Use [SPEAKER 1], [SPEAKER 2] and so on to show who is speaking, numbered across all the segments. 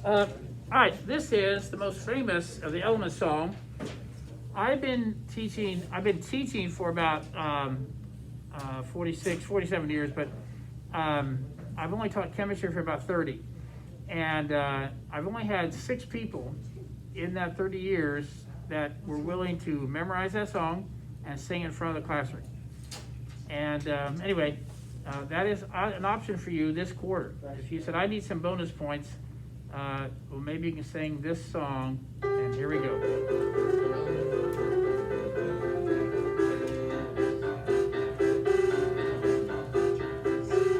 [SPEAKER 1] All right, this is the most famous of the Elements song. I've been teaching for about 47 years, but I've only taught chemistry for about 30. And I've only had 6 people in that 30 years that were willing to memorize that song and sing in front of the classroom. And anyway, that is an option for you this quarter. If you said, I need some bonus points, well, maybe you can sing this song, and here we go.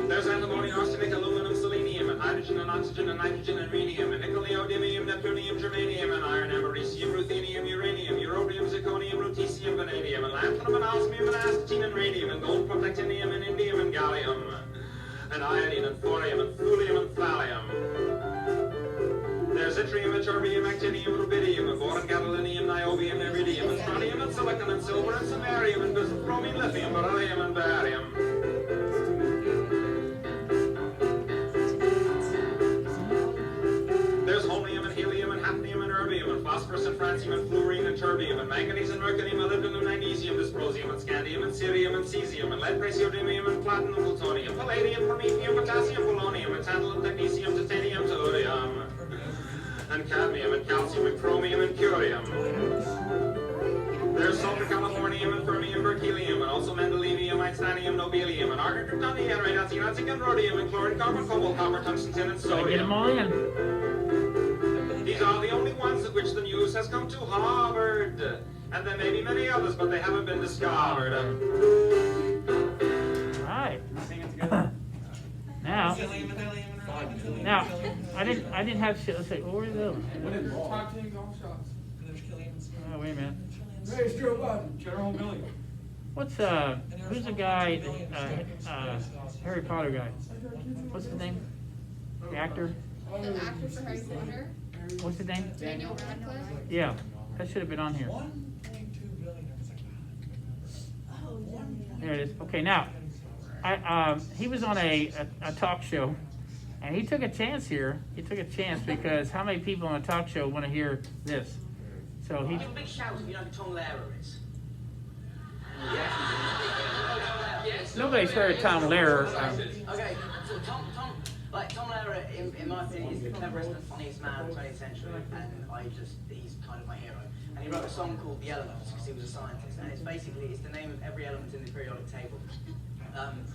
[SPEAKER 2] There's antimony, arsenic, aluminum, selenium, and hydrogen, and oxygen, and nitrogen, and rhenium, and nickel, neodymium, neptunium, germanium, and iron, americium, ruthenium, uranium, europium, zirconium, lutetium, vanadium, and lanthanum, and osmium, and astatine, and radium, and gold, protactinium, and indium, and gallium, and iodine, and thorium, and thulium, and thallium. There's yttrium, and terbium, actinium, rubidium, and boron, gadolinium, niobium, iridium, and strontium, and silicon, and silver, and samarium, and bismuth, lithium, beryllium, and barium. There's holmium, and helium, and hafnium, and erbium, and phosphorus, and francium, and fluorine, and terbium, and manganese, and mercury, molybdenum, magnesium, dysprosium, and scandium, and cerium, and cesium, and lead, praseodymium, and platinum, plutonium, palladium, promethium, potassium, polonium, and tantalum, technetium, titanium, tellurium, and cadmium, and calcium, and chromium, and curium. There's sulfur, californium, and fermium, berkelium, and also mendelevium, titanium, nobelium, and argon, kryptonium, radium, and rhodium, and chlorine, carbon, cobalt, copper, tungsten, tin, and sodium.
[SPEAKER 1] Get them all in.
[SPEAKER 2] These are the only ones at which the news has come to Harvard. And there may be many others, but they haven't been discovered.
[SPEAKER 1] All right.
[SPEAKER 3] Sing it together.
[SPEAKER 1] Now, I didn't have shit. Let's say, where are those?
[SPEAKER 3] Top 10 golf shots.
[SPEAKER 1] Oh, wait a minute.
[SPEAKER 3] Raise Joe Biden. General Milley.
[SPEAKER 1] Who's the guy, Harry Potter guy? What's his name? The actor?
[SPEAKER 4] The actor for Harry Potter,
[SPEAKER 1] What's his name?
[SPEAKER 4] Daniel Radcliffe.
[SPEAKER 1] Yeah, that should have been on here.
[SPEAKER 5] 1.2 billion.
[SPEAKER 1] There it is. Okay, now, he was on a talk show, and he took a chance here. He took a chance because how many people on a talk show want to hear this? So he.
[SPEAKER 6] Give a big shout if you know who Tom Lehrer is. Yes.
[SPEAKER 1] Nobody's heard of Tom Lehrer.
[SPEAKER 6] Okay, so Tom Lehrer, in my opinion, is the cleverest and funniest man of the 20th century, and he's kind of my hero. And he wrote a song called The Elements, because he was a scientist, and it's the name of every element in the periodic table. And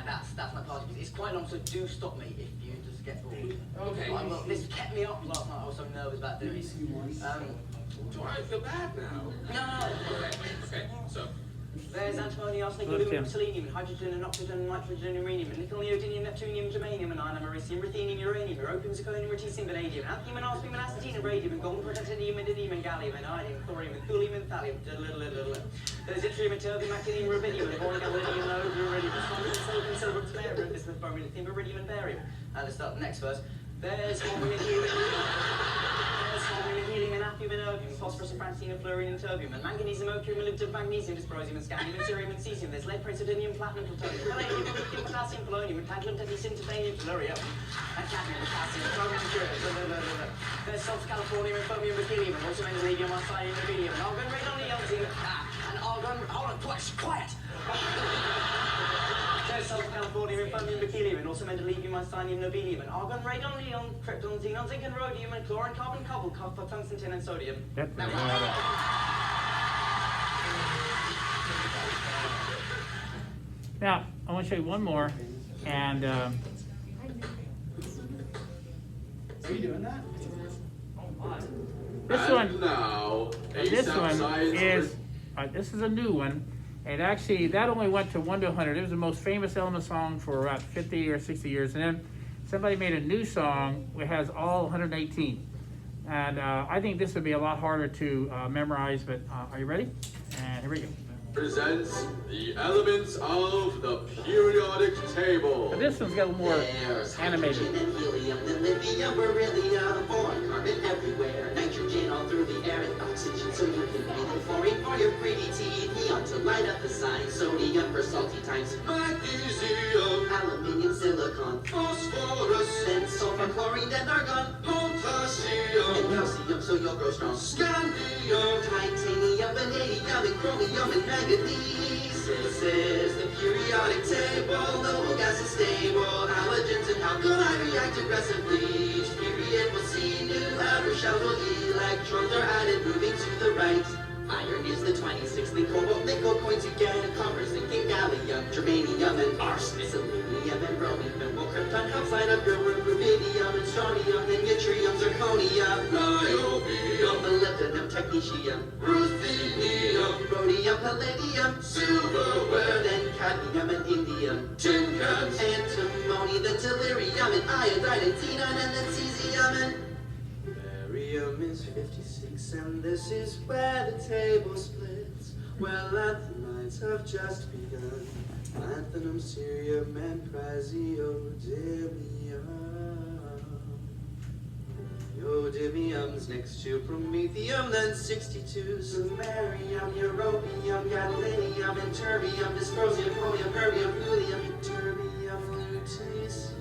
[SPEAKER 6] that's my part. It's quite long, so do stop me if you just get bored.
[SPEAKER 2] Okay.
[SPEAKER 6] This kept me up last night, I was so nervous about doing it.
[SPEAKER 2] Do I feel bad now?
[SPEAKER 6] No.
[SPEAKER 2] Okay, so.
[SPEAKER 6] There's antimony, arsenic,
[SPEAKER 1] Look,
[SPEAKER 6] aluminum,
[SPEAKER 1] Tim.
[SPEAKER 6] selenium, and hydrogen, and oxygen, and nitrogen, and rhenium, and nickel, neodymium, neptunium, germanium, and iron, americium, ruthenium, uranium, europium, zirconium, lutetium, vanadium, anthium, and osmium, and astatine, and radium, and gold, protactinium, and indium, and gallium, and iodine, and thorium, and thulium, and thallium. There's yttrium, and terbium, actinium, rubidium, and boron, gadolinium, and iridium, and strontium, silicon, silver, and samarium, bismuth, bromine, lithium, iridium, and barium. Let's start the next verse. There's holmium, and helium, and hafnium, and erbium, phosphorus, and francium, and fluorine, and terbium, and manganese, and mercury, molybdenum, magnesium, dysprosium, and scandium, and cerium, and cesium. There's lead, praseodymium, platinum, plutonium, palladium, lithium, potassium, polonium, and tantalum, technetium, titanium, tellurium, and cadmium, and calcium, and chromium, and curium. There's sulfur, californium, and fermium, berkelium, and also mendelevium, titanium, and rhodium, and argon, radon, and argon. Hold on, quiet. There's sulfur, californium, and fermium, berkelium, and also mendelevium, titanium, nobelium, and argon, radon, neon, krypton, xenon, zinc, and rhodium, and chlorine, carbon, cobalt, copper, tungsten, tin, and sodium.
[SPEAKER 1] Now, I want to show you one more, and
[SPEAKER 3] Are you doing that? Oh my.
[SPEAKER 1] this one.
[SPEAKER 7] Now,
[SPEAKER 1] This one is, this is a new one, and actually that only went to 1 to 100. It was the most famous Element song for about 50 or 60 years, and then somebody made a new song which has all 118. And I think this would be a lot harder to memorize, but are you ready? And here we go.
[SPEAKER 7] presents the elements of the periodic table.
[SPEAKER 1] But this one's got a little more animated.
[SPEAKER 8] And helium, then lithium, beryllium, boron, carbon everywhere, nitrogen all through the air, and oxygen so you can breathe, and fluorine for your pretty teeth, neon to light up the sign, sodium for salty times,
[SPEAKER 7] Magnesium,
[SPEAKER 8] aluminium, silicon,
[SPEAKER 7] phosphorus,
[SPEAKER 8] then sulfur, chlorine, and argon,
[SPEAKER 7] potassium.
[SPEAKER 8] you'll grow strong. Scandium, titanium, vanadium, and chromium, and manganese. This is the periodic table. Noble gases stable. Halogens and alkali react aggressively. Each period will see new outer shells where electrons are added, moving to the right. Iron is the 26th, then cobalt, nickel, coins again, copper, zinc, and gallium, germanium, and arsenic, selenium, and rhodium, and krypton helps light up your room, rubidium, and strontium, then yttrium, zirconium, niobium, molybdenum, technetium, ruthenium, rhodium, palladium, silverware, then cadmium and indium, tin cans, antimony, then tellurium, and iodine, and xenon, and then cesium, and barium is 56, and this is where the table splits. Well, lanthanides have just begun. Lanthanum, cerium, and praseodymium. Neodymium's next to promethium, then 62. Samarium, europium, gadolinium, and terbium, dysprosium, chromium, erbium, thulium, ytterbium, lutetium.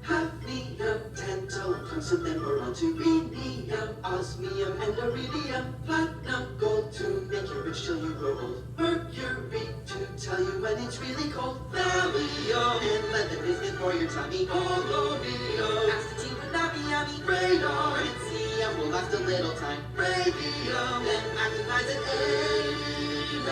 [SPEAKER 8] Hafnium, tantalum, tungsten, then we're on to rhenium, osmium, and iridium, platinum, gold to make you rich till you grow old, mercury to tell you when it's really cold, thallium, and lead that is good for your tummy, polonium, astatine would not be yummy, radon, and cesium will last a little time, radium, then actinides and A9.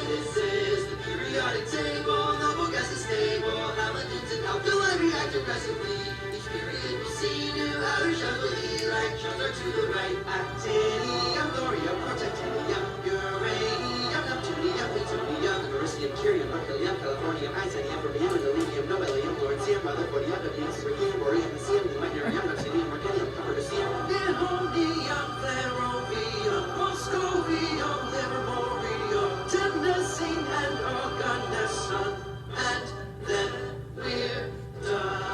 [SPEAKER 8] This is the periodic table, noble gases stable, halogens and alkali react aggressively. Each period will see new outer shells with electrons are to the right. Actinium, thorium, protactinium, uranium, neptunium, plutonium, americium, curium, berkelium, californium, isonium, fermium, indolenium, nobelium, lawrencium, rutherfordium, neptunium, supercium, borium, lycium, pneumonurium, neptunium, mercurium, copernicium, nihonium, flerovium, moscovium, livermorium, tennessine, and organesson, and then we're done.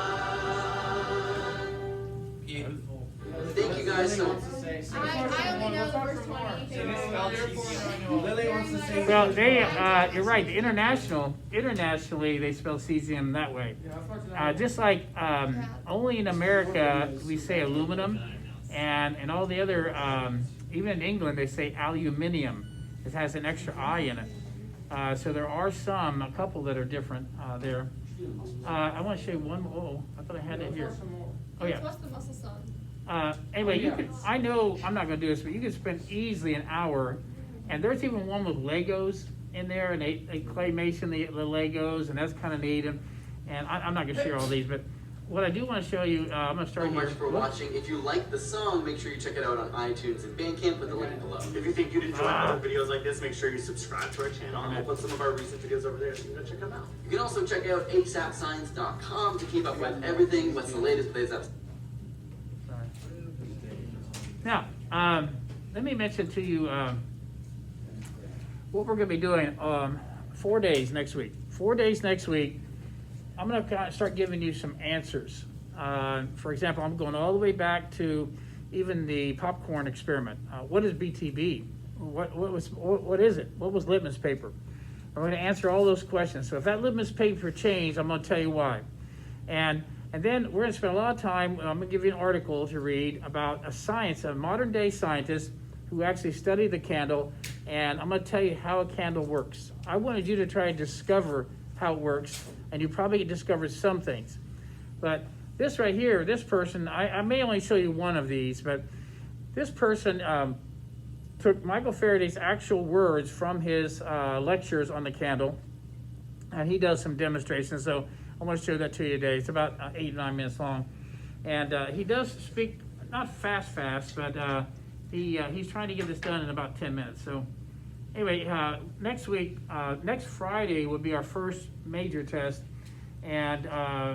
[SPEAKER 8] Thank you guys so much.
[SPEAKER 4] I only know the first 20.
[SPEAKER 3] Lily wants to say.
[SPEAKER 1] Well, you're right, the internationally, they spell cesium that way. Just like, only in America, we say aluminum, and all the other, even in England, they say aluminium. It has an extra I in it. So there are a couple that are different, there. I wanna show you one more, I thought I had it here. Oh, yeah.
[SPEAKER 4] What's the muscle song?
[SPEAKER 1] Anyway, you can, I know, I'm not gonna do this, but you can spend easily an hour, and there's even one with Legos in there, and they claymation the Legos, and that's kinda neat, and I'm not gonna share all these, but what I do wanna show you, I'm gonna start
[SPEAKER 8] So
[SPEAKER 1] here.
[SPEAKER 8] much for watching. If you like the song, make sure you check it out on iTunes and Bandcamp with the link below.
[SPEAKER 5] If you think you'd enjoy other videos like this, make sure you subscribe to our channel. And we'll put some of our recent videos over there so you can go check them out.
[SPEAKER 8] You can also check out asapscience.com to keep up with everything. What's the latest Blaze Up?
[SPEAKER 1] Now, let me mention to you what we're going to be doing 4 days next week. 4 days next week, I'm going to start giving you some answers. For example, I'm going all the way back to even the popcorn experiment. What is BTB? What is it? What was litmus paper? I'm going to answer all those questions. So if that litmus paper changed, I'm going to tell you why. And then we're going to spend a lot of time, I'm going to give you an article to read about a modern day scientist who actually studied the candle, and I'm going to tell you how a candle works. I wanted you to try and discover how it works, and you probably discovered some things. But this right here, this person, I may only show you one of these, but this person took Michael Faraday's actual words from his lectures on the candle, and he does some demonstrations, so I want to show that to you today. It's about 8 or 9 minutes long. And he does speak, not fast, but he's trying to get this done in about 10 minutes. So anyway, next week, next Friday will be our first major test, and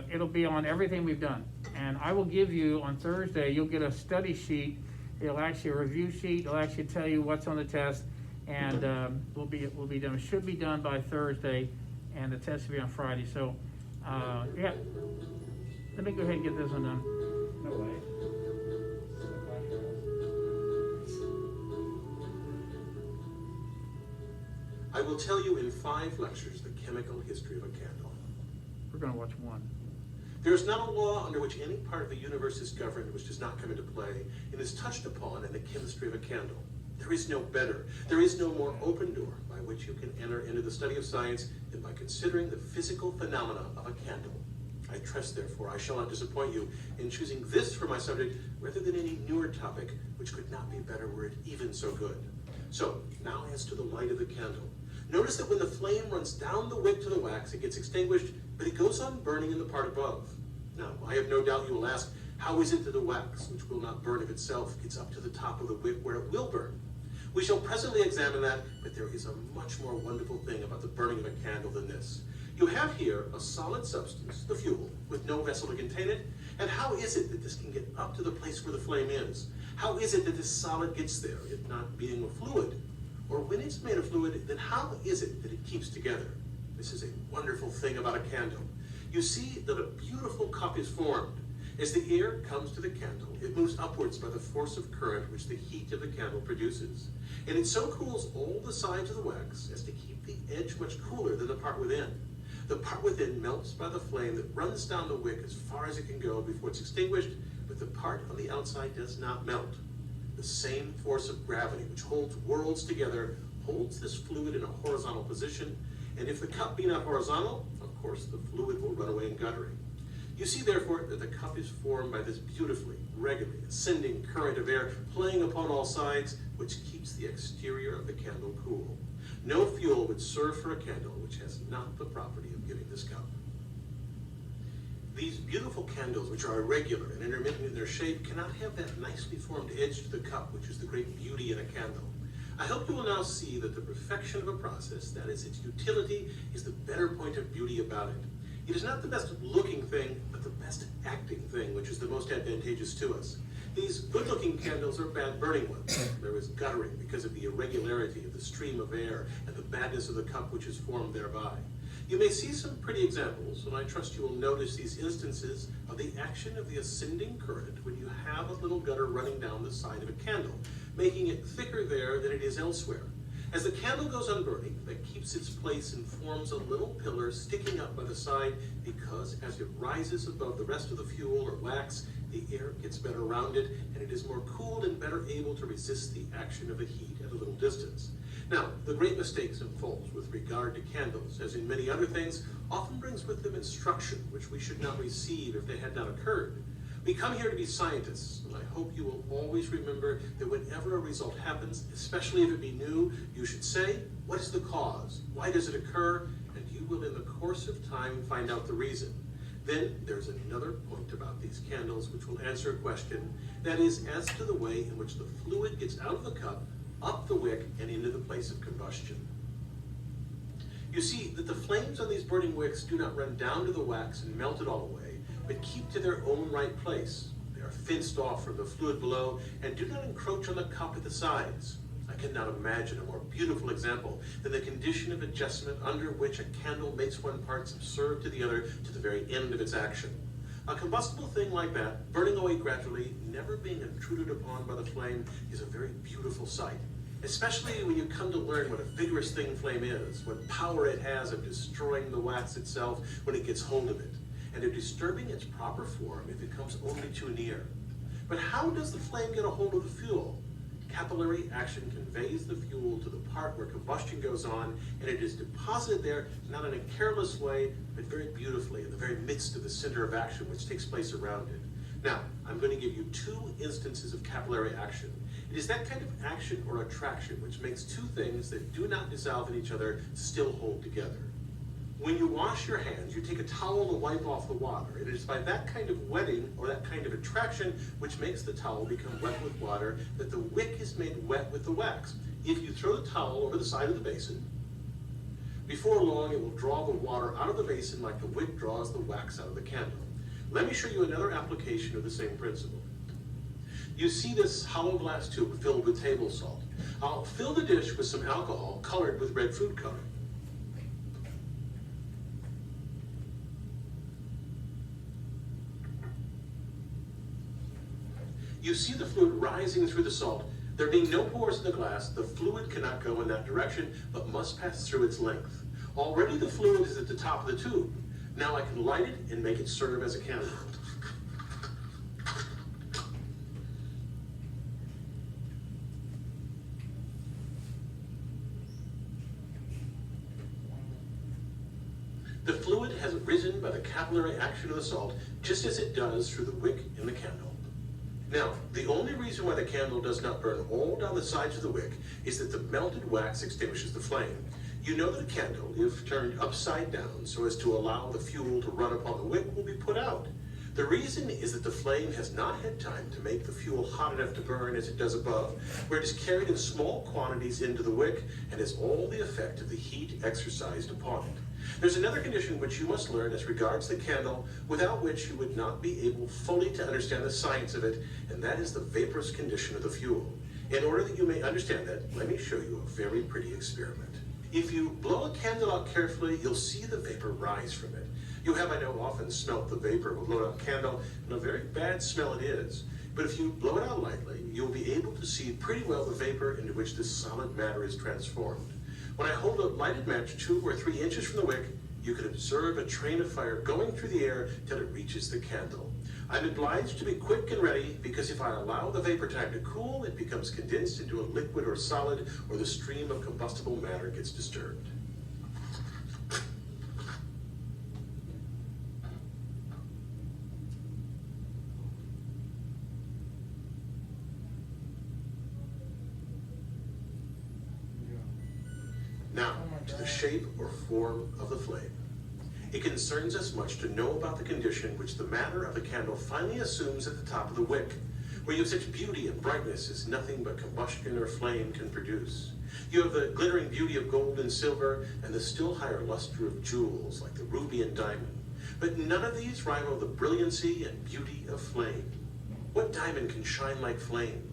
[SPEAKER 1] it'll be on everything we've done. And I will give you, on Thursday, you'll get a study sheet. It'll actually a review sheet. It'll actually tell you what's on the test, and we'll be done. It should be done by Thursday, and the test will be on Friday. So. Yeah, let me go ahead and get this one done.
[SPEAKER 3] No way.
[SPEAKER 9] I will tell you in 5 lectures the chemical history of a candle.
[SPEAKER 1] We're going to watch one.
[SPEAKER 9] There is not a law under which any part of the universe is governed which does not come into play and is touched upon in the chemistry of a candle. There is no better, there is no more open door by which you can enter into the study of science than by considering the physical phenomena of a candle. I trust, therefore, I shall not disappoint you in choosing this for my subject rather than any newer topic, which could not be better were it even so good. So, now as to the light of the candle. Notice that when the flame runs down the wick to the wax, it gets extinguished, but it goes on burning in the part above. Now, I have no doubt you will ask, how is it that the wax, which will not burn of itself, gets up to the top of the wick where it will burn? We shall presently examine that, but there is a much more wonderful thing about the burning of a candle than this. You have here a solid substance, the fuel, with no vessel to contain it. And how is it that this can get up to the place where the flame is? How is it that this solid gets there, it not being a fluid? Or when it's made of fluid, then how is it that it keeps together? This is a wonderful thing about a candle. You see that a beautiful cup is formed. As the air comes to the candle, it moves upwards by the force of current which the heat of the candle produces. And it so cools all the sides of the wax as to keep the edge much cooler than the part within. The part within melts by the flame that runs down the wick as far as it can go before it's extinguished, but the part on the outside does not melt. The same force of gravity which holds worlds together holds this fluid in a horizontal position, and if the cup be not horizontal, of course the fluid will run away in guttering. You see, therefore, that the cup is formed by this beautifully, regularly ascending current of air playing upon all sides, which keeps the exterior of the candle cool. No fuel would serve for a candle which has not the property of giving this cup. These beautiful candles, which are irregular and intermittent in their shape, cannot have that nicely formed edge to the cup, which is the great beauty in a candle. I hope you will now see that the perfection of a process, that is its utility, is the better point of beauty about it. It is not the best looking thing, but the best acting thing, which is the most advantageous to us. These good-looking candles are bad burning ones. There is guttering because of the irregularity of the stream of air and the badness of the cup which is formed thereby. You may see some pretty examples, and I trust you will notice these instances of the action of the ascending current when you have a little gutter running down the side of a candle, making it thicker there than it is elsewhere. As the candle goes on burning, that keeps its place and forms a little pillar sticking up by the side because as it rises above the rest of the fuel or wax, the air gets better around it and it is more cooled and better able to resist the action of the heat at a little distance. Now, the great mistakes and faults with regard to candles, as in many other things, often brings with them instruction which we should not receive if they had not occurred. We come here to be scientists, and I hope you will always remember that whenever a result happens, especially if it be new, you should say, what is the cause? Why does it occur? And you will in the course of time find out the reason. Then there's another point about these candles which will answer a question, that is, as to the way in which the fluid gets out of the cup, up the wick, and into the place of combustion. You see that the flames on these burning wicks do not run down to the wax and melt it all away, but keep to their own right place. They are fenced off from the fluid below and do not encroach on the cup at the sides. I cannot imagine a more beautiful example than the condition of adjustment under which a candle makes one part subserve to the other to the very end of its action. A combustible thing like that, burning away gradually, never being intruded upon by the flame, is a very beautiful sight, especially when you come to learn what a vigorous thing flame is, what power it has of destroying the wax itself when it gets hold of it, and of disturbing its proper form if it comes only too near. But how does the flame get a hold of the fuel? Capillary action conveys the fuel to the part where combustion goes on, and it is deposited there, not in a careless way, but very beautifully in the very midst of the center of action which takes place around it. Now, I'm going to give you two instances of capillary action. It is that kind of action or attraction which makes two things that do not dissolve in each other still hold together. When you wash your hands, you take a towel to wipe off the water. It is by that kind of wetting or that kind of attraction which makes the towel become wet with water that the wick is made wet with the wax. If you throw the towel over the side of the basin, before long it will draw the water out of the basin like the wick draws the wax out of the candle. Let me show you another application of the same principle. You see this hollow glass tube filled with table salt. I'll fill the dish with some alcohol colored with red food color. You see the fluid rising through the salt. There being no pores in the glass, the fluid cannot go in that direction, but must pass through its length. Already the fluid is at the top of the tube. Now I can light it and make it serve as a candle. The fluid has risen by the capillary action of the salt, just as it does through the wick in the candle. Now, the only reason why the candle does not burn all down the sides of the wick is that the melted wax extinguishes the flame. You know that a candle, if turned upside down so as to allow the fuel to run upon the wick, will be put out. The reason is that the flame has not had time to make the fuel hot enough to burn as it does above, where it is carried in small quantities into the wick and has all the effect of the heat exercised upon it. There's another condition which you must learn as regards the candle, without which you would not be able fully to understand the science of it, and that is the vaporous condition of the fuel. In order that you may understand that, let me show you a very pretty experiment. If you blow a candle out carefully, you'll see the vapor rise from it. You have, I know, often smelt the vapor of a blown out candle, and a very bad smell it is. But if you blow it out lightly, you'll be able to see pretty well the vapor into which this solid matter is transformed. When I hold a lighted match 2 or 3 inches from the wick, you can observe a train of fire going through the air till it reaches the candle. I'm obliged to be quick and ready, because if I allow the vapor time to cool, it becomes condensed into a liquid or solid, or the stream of combustible matter gets disturbed. Now, to the shape or form of the flame. It concerns us much to know about the condition which the matter of the candle finally assumes at the top of the wick, where you have such beauty and brightness as nothing but combustion or flame can produce. You have the glittering beauty of gold and silver, and the still higher luster of jewels like the ruby and diamond. But none of these rival the brilliancy and beauty of flame. What diamond can shine like flame?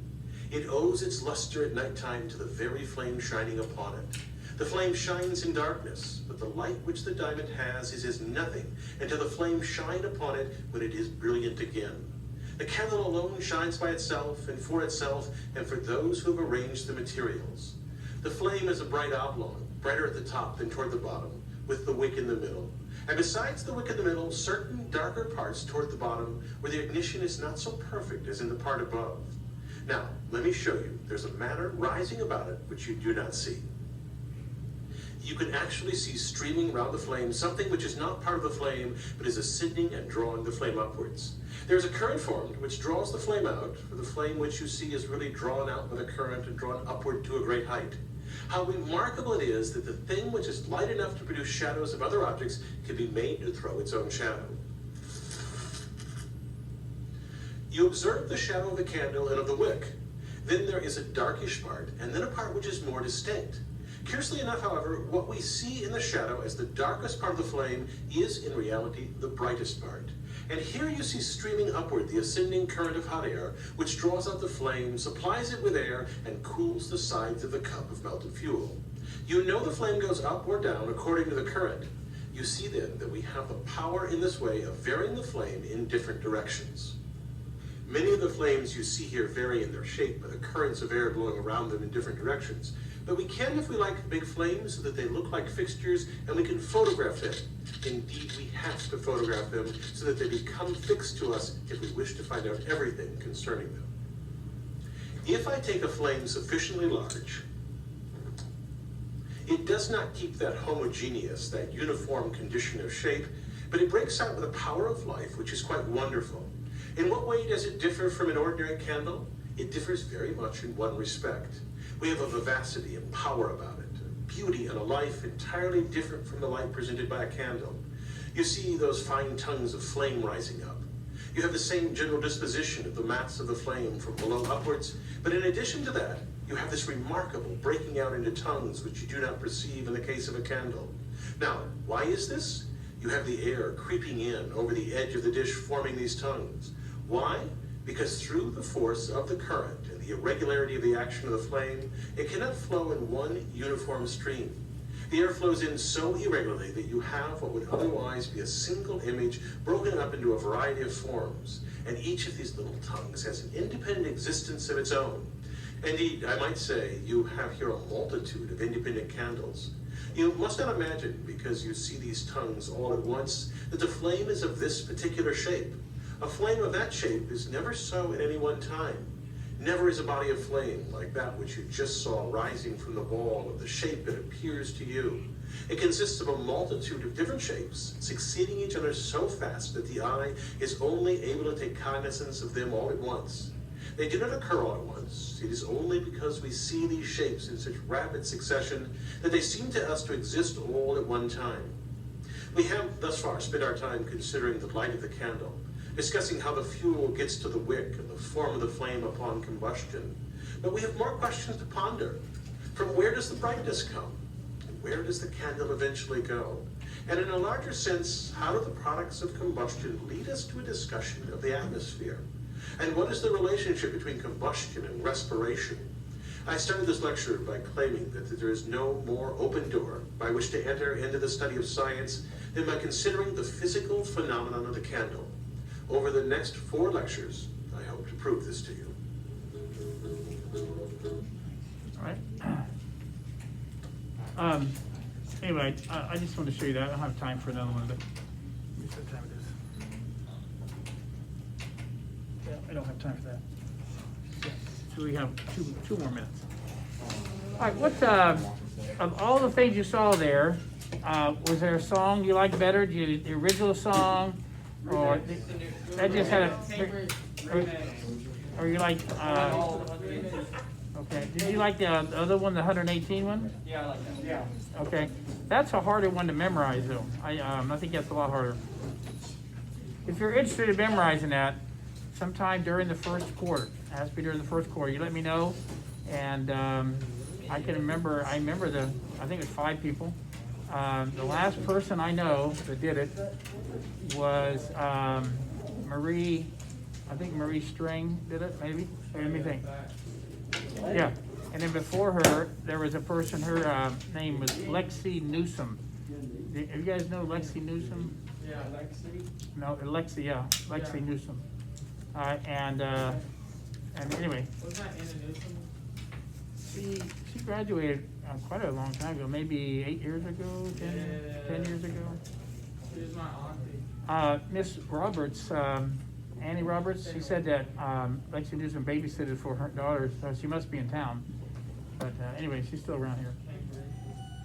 [SPEAKER 9] It owes its luster at nighttime to the very flame shining upon it. The flame shines in darkness, but the light which the diamond has is as nothing until the flame shine upon it when it is brilliant again. The candle alone shines by itself and for those who have arranged the materials. The flame is a bright oblong, brighter at the top than toward the bottom, with the wick in the middle. And besides the wick in the middle, certain darker parts toward the bottom, where the ignition is not so perfect as in the part above. Now, let me show you. There's a matter rising about it which you do not see. You can actually see streaming round the flame something which is not part of the flame, but is ascending and drawing the flame upwards. There is a current formed which draws the flame out, for the flame which you see is really drawn out by the current and drawn upward to a great height. How remarkable it is that the thing which is light enough to produce shadows of other objects can be made to throw its own shadow. You observe the shadow of the candle and of the wick. Then there is a darkish part, and then a part which is more distinct. Curiously enough, however, what we see in the shadow as the darkest part of the flame is in reality the brightest part. And here you see streaming upward the ascending current of hot air, which draws out the flame, supplies it with air, and cools the sides of the cup of melted fuel. You know the flame goes up or down according to the current. You see then that we have the power in this way of varying the flame in different directions. Many of the flames you see here vary in their shape by the currents of air blowing around them in different directions. But we can, if we like, make flames so that they look like fixtures, and we can photograph them. Indeed, we have to photograph them so that they become fixed to us if we wish to find out everything concerning them. If I take a flame sufficiently large, it does not keep that homogeneous, that uniform condition of shape, but it breaks out with a power of life which is quite wonderful. In what way does it differ from an ordinary candle? It differs very much in one respect. We have a vivacity and power about it, a beauty and a life entirely different from the light presented by a candle. You see those fine tongues of flame rising up. You have the same general disposition of the mats of the flame from below upwards, but in addition to that, you have this remarkable breaking out into tongues which you do not perceive in the case of a candle. Now, why is this? You have the air creeping in over the edge of the dish forming these tongues. Why? Because through the force of the current and the irregularity of the action of the flame, it cannot flow in one uniform stream. The air flows in so irregularly that you have what would otherwise be a single image broken up into a variety of forms, and each of these little tongues has an independent existence of its own. Indeed, I might say, you have here a multitude of independent candles. You must not imagine, because you see these tongues all at once, that the flame is of this particular shape. A flame of that shape is never so at any one time. Never is a body of flame like that which you just saw rising from the ball of the shape it appears to you. It consists of a multitude of different shapes, succeeding each other so fast that the eye is only able to take cognizance of them all at once. They do not occur all at once. It is only because we see these shapes in such rapid succession that they seem to us to exist all at one time. We have thus far spent our time considering the light of the candle, discussing how the fuel gets to the wick and the form of the flame upon combustion. But we have more questions to ponder. From where does the brightness come? And where does the candle eventually go? And in a larger sense, how do the products of combustion lead us to a discussion of the atmosphere? And what is the relationship between combustion and respiration? I started this lecture by claiming that there is no more open door by which to enter into the study of science than by considering the physical phenomenon of the candle. Over the next 4 lectures, I hope to prove this to you.
[SPEAKER 1] All right. Anyway, I just want to show you that. I don't have time for another one, but let me see what time it is. Yeah, I don't have time for that. So we have two more minutes. All right, what, of all the things you saw there, was there a song you liked better? The original song? Or that just had a, or you like, okay, did you like the other one, the 118 one?
[SPEAKER 3] Yeah, I like that. Yeah.
[SPEAKER 1] Okay, that's a harder one to memorize though. I think that's a lot harder. If you're interested in memorizing that, sometime during the first quarter, it has to be during the first quarter, you let me know. And I remember I think it was 5 people. The last person I know that did it was Marie, I think Marie String did it, maybe? Let me think. Yeah, and then before her, there was a person, her name was Lexi Newsom. Do you guys know Lexi Newsom?
[SPEAKER 3] Yeah, Lexi.
[SPEAKER 1] No, Lexi, yeah, Lexi Newsom. And anyway,
[SPEAKER 3] Wasn't that Anna Newsom?
[SPEAKER 1] she graduated quite a long time ago, maybe 8 years ago, 10 years ago.
[SPEAKER 3] She was my auntie.
[SPEAKER 1] Miss Roberts, Annie Roberts, she said that Lexi Newsom babysitted for her daughter, so she must be in town. But anyway, she's still around here.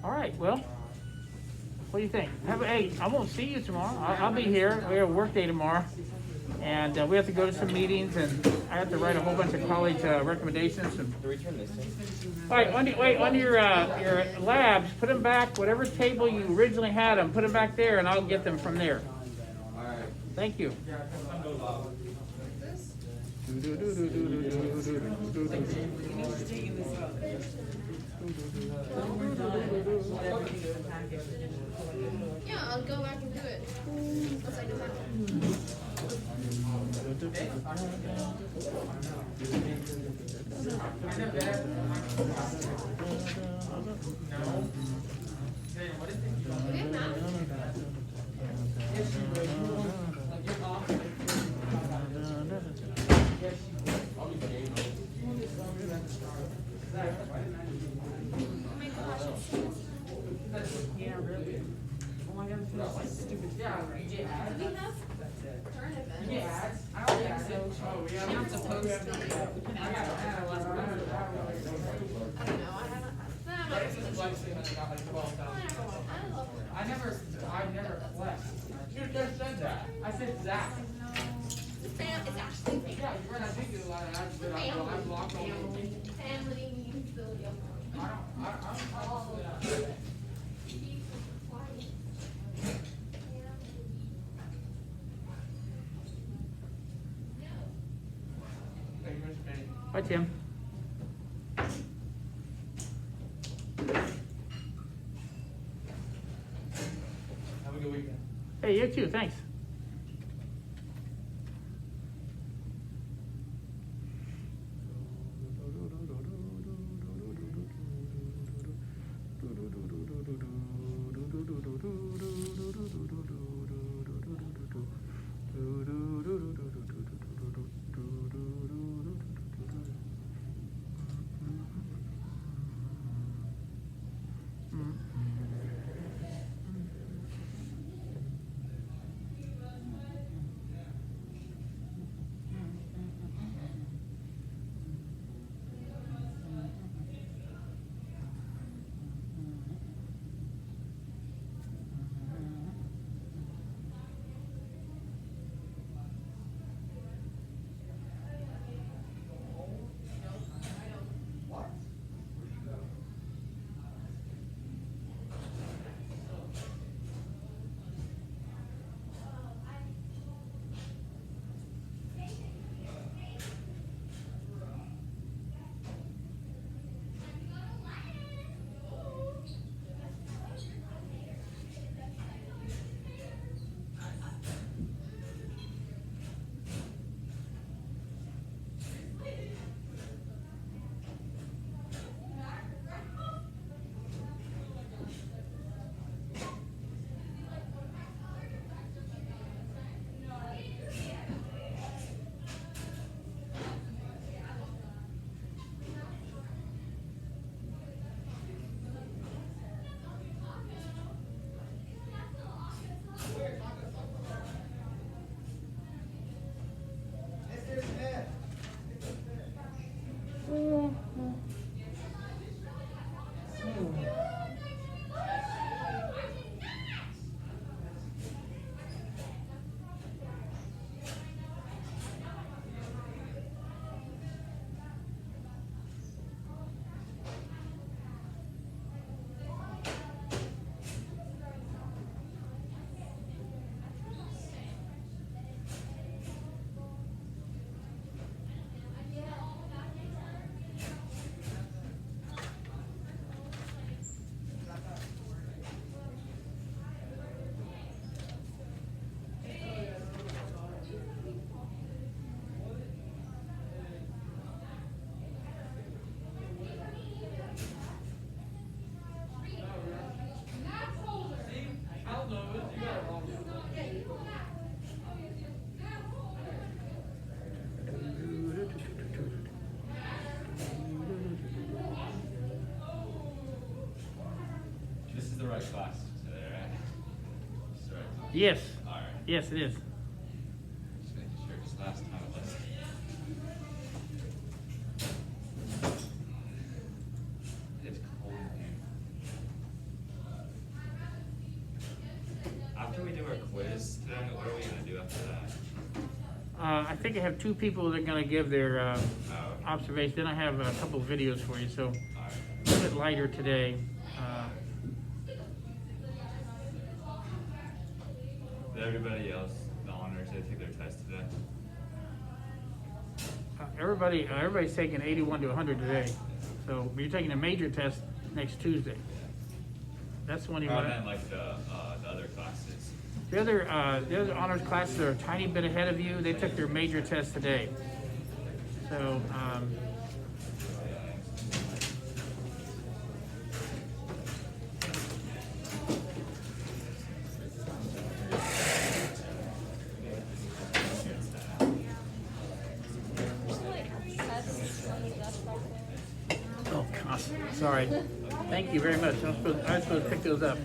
[SPEAKER 1] All right, well, what do you think? Hey, I won't see you tomorrow. I'll be here. We have a work day tomorrow. And we have to go to some meetings, and I have to write a whole bunch of college recommendations. And... All right, on your labs, put them back, whatever table you originally had them, put them back there, and I'll get them from there.
[SPEAKER 3] All right.
[SPEAKER 1] Thank you.
[SPEAKER 4] Yeah, I'll go back and do it. Once I do that. You did math? Oh my gosh,
[SPEAKER 3] Yeah, really. Oh my God, this is stupid. Yeah, right.
[SPEAKER 4] do we have current events?
[SPEAKER 3] Yeah, I don't think so. Oh, we have.
[SPEAKER 4] Not supposed to. We can
[SPEAKER 3] I got
[SPEAKER 4] answer.
[SPEAKER 3] I
[SPEAKER 4] I don't know, I haven't. No, I'm not
[SPEAKER 3] This is like saying that I got like 12,000.
[SPEAKER 4] I never.
[SPEAKER 3] I've never flexed. You just said that. I said Zach.
[SPEAKER 4] It's actually family.
[SPEAKER 3] Yeah, you're right. I think you a lot of ads, but I blocked all of them.
[SPEAKER 4] Family, Billy.
[SPEAKER 1] Bye, Tim.
[SPEAKER 3] Have a good weekend.
[SPEAKER 1] Hey, you too, thanks. Yes,
[SPEAKER 10] Alright.
[SPEAKER 1] yes, it is.
[SPEAKER 10] Just making sure, because last time it was. It's cold in here. After we do our quiz today, what are we gonna do after that?
[SPEAKER 1] I think I have 2 people that are gonna give their
[SPEAKER 10] Oh, okay.
[SPEAKER 1] observation. Then I have a couple of videos for you, so
[SPEAKER 10] Alright.
[SPEAKER 1] a little bit lighter today.
[SPEAKER 10] Did everybody else, the honors, they take their test today?
[SPEAKER 1] Everybody's taking 81 to 100 today. So you're taking a major test next Tuesday. That's the one you
[SPEAKER 10] Oh,
[SPEAKER 1] want.
[SPEAKER 10] and then like the other classes.
[SPEAKER 1] The other honors classes are a tiny bit ahead of you. They took their major test today. So, oh, gosh, sorry. Thank you very much. I was supposed to pick those up.